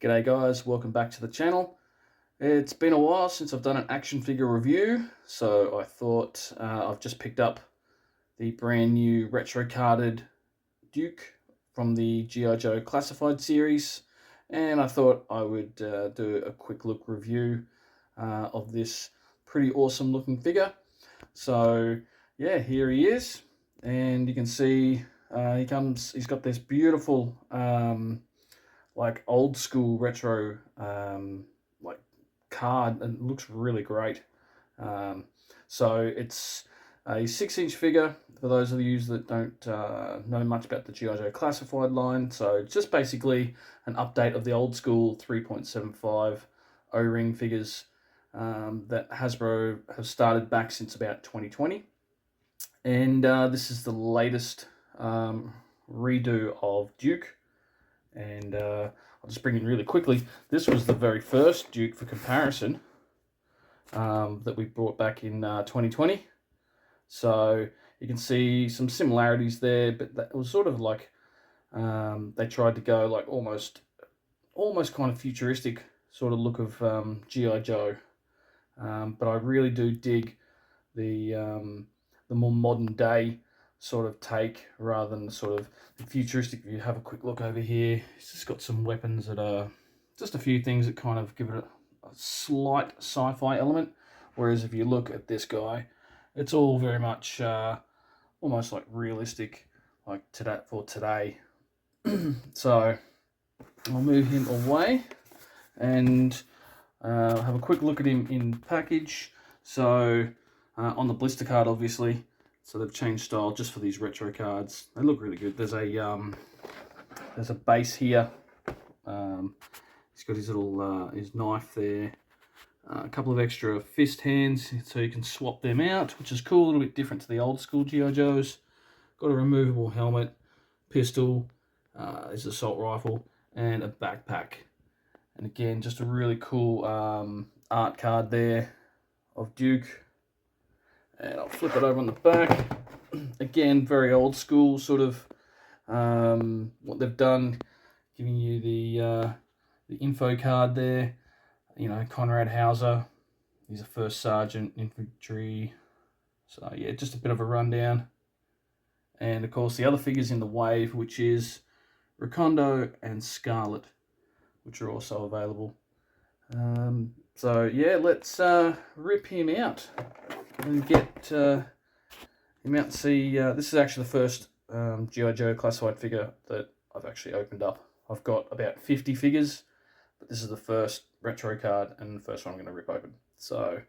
G'day guys, welcome back to the channel. It's been a while since I've done an action figure review, so I thought I've just picked up the brand new retro carded Duke from the G.I. Joe Classified series, and I thought I would do a quick look review of this pretty awesome looking figure. So yeah, here he is, and you can see he's got this beautiful like old school retro like card, and it looks really great. So it's a 6-inch figure for those of you that don't know much about the G.I. Joe Classified line. So it's just basically an update of the old school 3.75 O-ring figures that Hasbro have started back since about 2020. And this is the latest redo of Duke. And I'll just bring in really quickly. This was the very first Duke for comparison that we brought back in 2020. So you can see some similarities there, but that was sort of like they tried to go like almost kind of futuristic sort of look of G.I. Joe. But I really do dig the more modern day sort of take rather than the sort of futuristic. If you have a quick look over here, it's just got some weapons that are just a few things that kind of give it a slight sci-fi element, whereas if you look at this guy, it's all very much almost like realistic, like today. So I'll move him away and have a quick look at him in package. So on the blister card, obviously, so they've changed style just for these retro cards. They look really good. There's a base here. He's got his little his knife there. A couple of extra fist hands, so you can swap them out, which is cool. A little bit different to the old school G.I. Joes. Got a removable helmet, pistol, his assault rifle, and a backpack. And again, just a really cool art card there of Duke. And I'll flip it over on the back. Again, very old school sort of what they've done, giving you the info card there. You know, Conrad Hauser, he's a first sergeant infantry. So yeah, just a bit of a rundown. And of course the other figures in the wave, which is Recondo and Scarlet, which are also available. So yeah, let's rip him out and get him out and see. This is actually the first G.I. Joe Classified figure that I've actually opened up. I've got about 50 figures, but this is the first retro card and the first one I'm going to rip open. So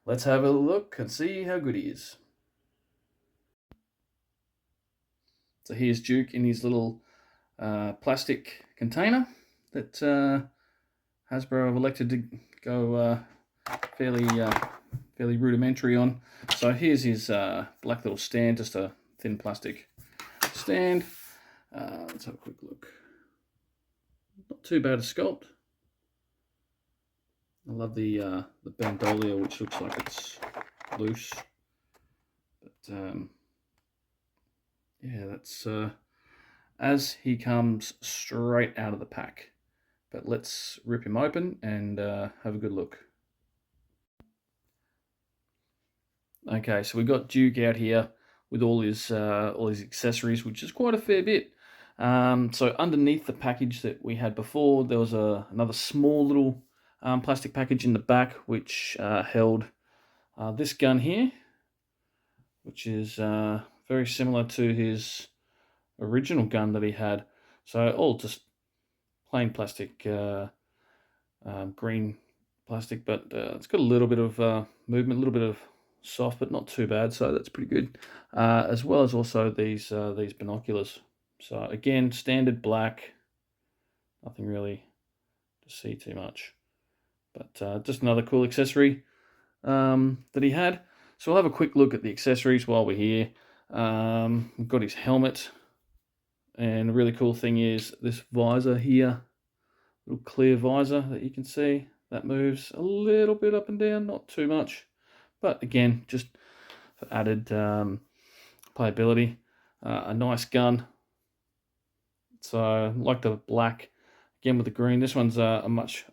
let's have a look and see how good he is. So here's Duke in his little plastic container that Hasbro have elected to go fairly rudimentary on. So here's his black little stand, just a thin plastic stand. Let's have a quick look. Not too bad a sculpt. I love the bandolier, which looks like it's loose. But yeah, that's as he comes straight out of the pack. But let's rip him open and have a good look. Okay, so we've got Duke out here with all his accessories, which is quite a fair bit. So underneath the package that we had before, there was another small little plastic package in the back, which held this gun here, which is very similar to his original gun that he had. So all just plain plastic, green plastic, but it's got a little bit of movement, a little bit of soft, but not too bad. So that's pretty good. As well as also these binoculars. So again, standard black, nothing really to see too much, but just another cool accessory that he had. So we'll have a quick look at the accessories while we're here. We've got his helmet, and the really cool thing is this visor here, little clear visor that you can see that moves a little bit up and down, not too much, but again, just for added playability. A nice gun. So like the black, again with the green. This one's a much,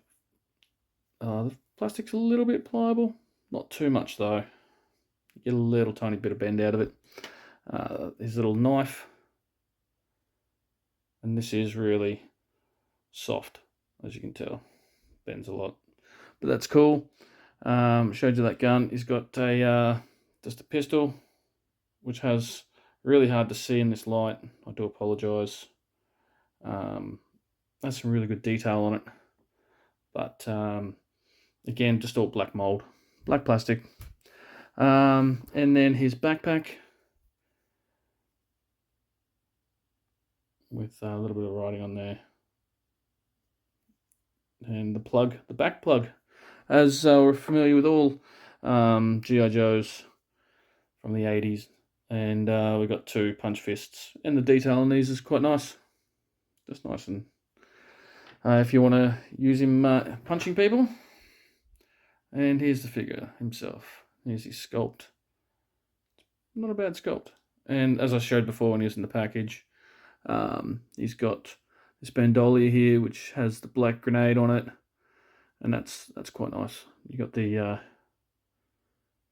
the plastic's a little bit pliable, not too much though. You get a little tiny bit of bend out of it. His little knife, and this is really soft, as you can tell. Bends a lot, but that's cool. Showed you that gun. He's got a just a pistol, which has really hard to see in this light. I do apologise. That's some really good detail on it, but again, just all black mold, black plastic. And then his backpack with a little bit of writing on there, and the plug, the back plug, as we're familiar with all G.I. Joes from the 80s. And we've got 2 punch fists, and the detail on these is quite nice, just nice. And if you want to use him punching people. And here's the figure himself. Here's his sculpt. Not a bad sculpt. And as I showed before when he was in the package, he's got this bandolier here, which has the black grenade on it, and that's quite nice. You got the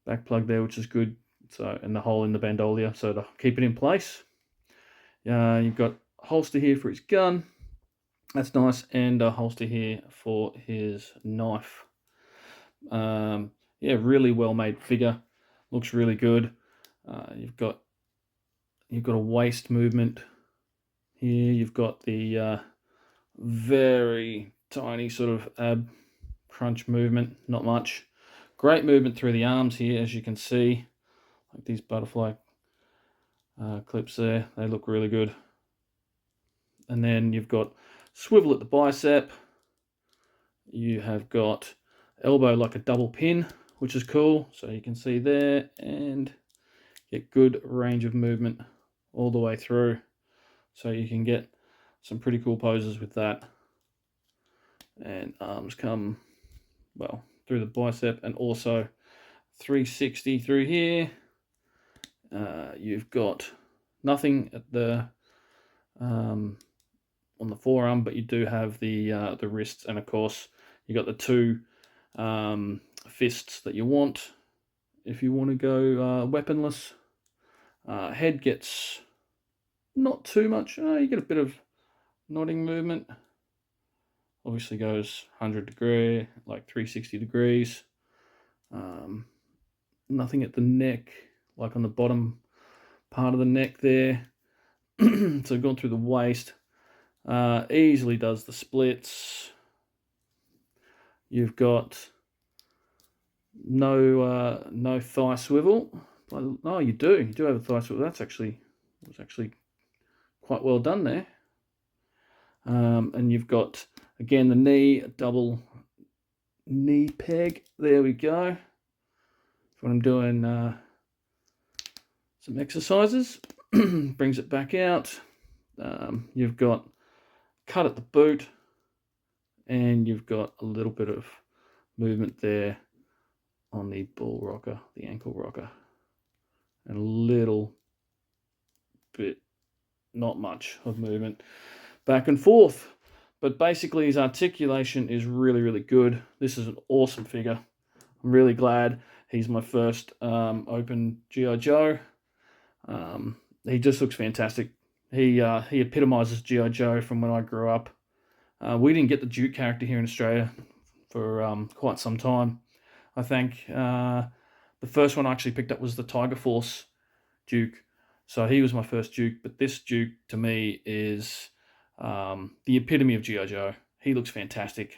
back plug there, which is good. So, and the hole in the bandolier, so to keep it in place. You've got a holster here for his gun. That's nice, and a holster here for his knife. Yeah, really well made figure. Looks really good. You've got a waist movement here. You've got the very tiny sort of ab crunch movement. Not much. Great movement through the arms here, as you can see. Like these butterfly clips there. They look really good. And then you've got swivel at the bicep. You have got elbow like a double pin, which is cool. So you can see there, and get good range of movement all the way through. So you can get some pretty cool poses with that. And arms come, well, through the bicep, and also 360 through here. You've got nothing at the on the forearm, but you do have the wrists, and of course you got the 2 fists that you want if you want to go weaponless. Head gets not too much. You get a bit of nodding movement. Obviously goes 100 degree, like 360 degrees. Nothing at the neck, like on the bottom part of the neck there. So going through the waist, easily does the splits. You've got no thigh swivel. Oh, you do have a thigh swivel. That's actually quite well done there. And you've got again the knee, a double knee peg. There we go. When I'm doing some exercises, brings it back out. You've got cut at the boot, and you've got a little bit of movement there on the ball rocker, the ankle rocker, and a little bit, not much of movement back and forth. But basically his articulation is really, really good. This is an awesome figure. I'm really glad he's my first open G.I. Joe. He just looks fantastic. He epitomizes G.I. Joe from when I grew up. We didn't get the Duke character here in Australia for quite some time. I think the first one I actually picked up was the Tiger Force Duke. So he was my first Duke, but this Duke to me is the epitome of G.I. Joe. He looks fantastic.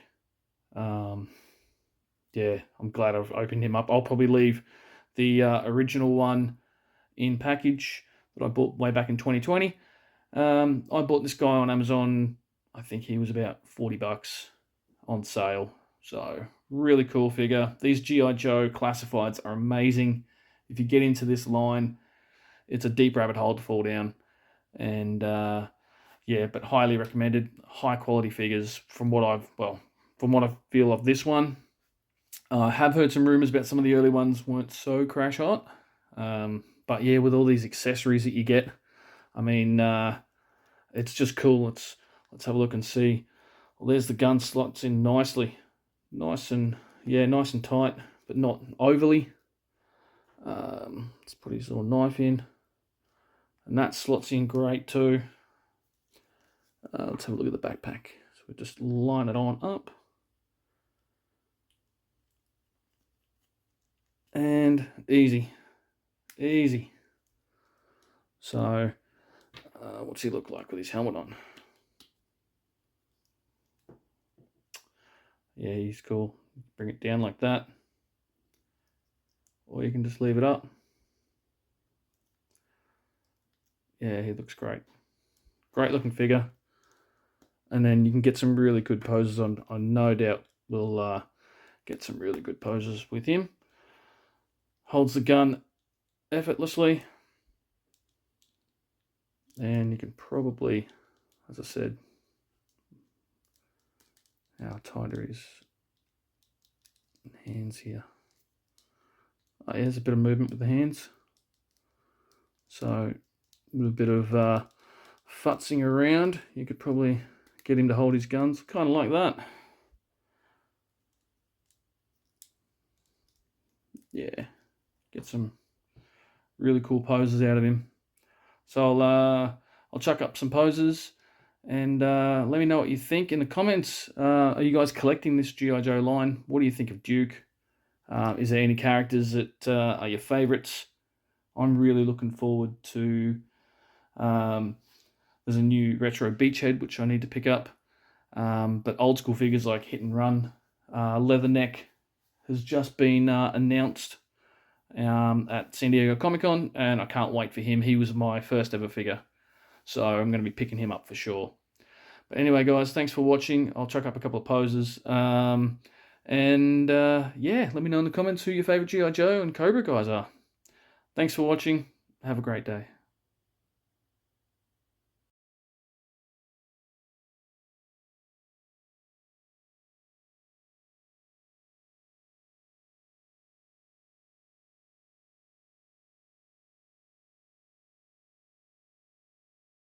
Yeah, I'm glad I've opened him up. I'll probably leave the original one in package that I bought way back in 2020. I bought this guy on Amazon. I think he was about $40 on sale. So really cool figure. These G.I. Joe classifieds are amazing. If you get into this line, it's a deep rabbit hole to fall down. And yeah, but highly recommended. High quality figures from what I feel of this one. I have heard some rumors about some of the early ones weren't so crash hot. But yeah, with all these accessories that you get, I mean, it's just cool. Let's have a look and see. Well, there's the gun, slots in nicely. Nice and tight, but not overly. Let's put his little knife in. And that slots in great too. Let's have a look at the backpack. So we just line it on up. And easy. Easy. So, what's he look like with his helmet on? Yeah, he's cool. Bring it down like that. Or you can just leave it up. Yeah, he looks great. Great looking figure. And then you can get some really good poses on. I no doubt we'll get some really good poses with him. Holds the gun effortlessly. And you can probably, as I said, how tight are his hands here. Oh, there's a bit of movement with the hands. So a little bit of futzing around. You could probably get him to hold his guns, kind of like that. Yeah, get some really cool poses out of him. So I'll chuck up some poses and let me know what you think in the comments. Are you guys collecting this G.I. Joe line? What do you think of Duke? Is there any characters that are your favorites? I'm really looking forward to... there's a new retro Beachhead, which I need to pick up. But old school figures like Hit and Run. Leatherneck has just been announced at San Diego Comic-Con, and I can't wait for him. He was my first ever figure, so I'm going to be picking him up for sure. But anyway, guys, thanks for watching. I'll chuck up a couple of poses. Yeah, let me know in the comments who your favorite G.I. Joe and Cobra guys are. Thanks for watching. Have a great day.